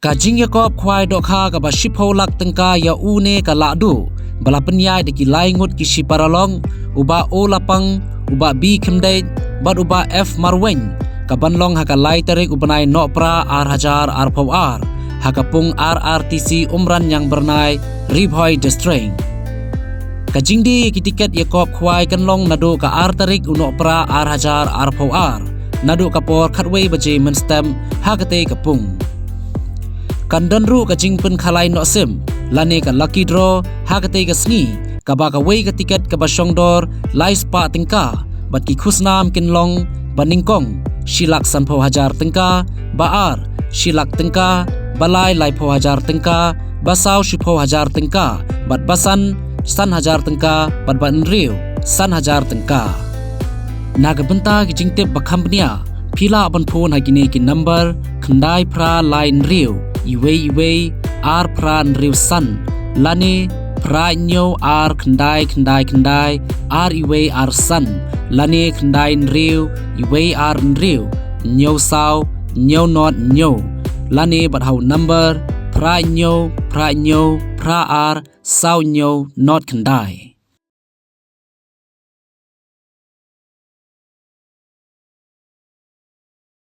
Kajing Yakob kwai dokha ka ba shipholak tengka ya une ka ladu bala penyai de ki laingut ki shiparalong uba o lapang uba b khemdai bad uba f marwen ka banlong haka lai tarik ubanai nopra ar hajar ar pau ar haka pung RRTC umran yang bernai Ribhoi District. Kajing di ki tiket Yakob kwai kanlong nado ka ar tarik unopra ar hajar ar pau ar nado ka por khatwei baje menstem hakate ka pung. Kandan ru ka jingpen khalai no sim lane ka lucky draw hakate ka sngi ka ba ka wei ka tiket ka ba shongdor lai spa tingka bat ki khusnam kinlong baningkong shilak san pho hajar tingka baar shilak tingka balai lai pho hajar tingka basau shi pho hajar tingka bat basan san hajar tingka bat ban riu san hajar tingka naga benta ki jingtep ba company pila ban phone hagine ki number khandai pra line riu iwe ar pran riu san lane pra nyo ar khandai ar iwe ar san lane khandai riu iwe ar riu nyo sao nyo not nyo lane bat hau number pra nyo pra ar sao nyo not khandai.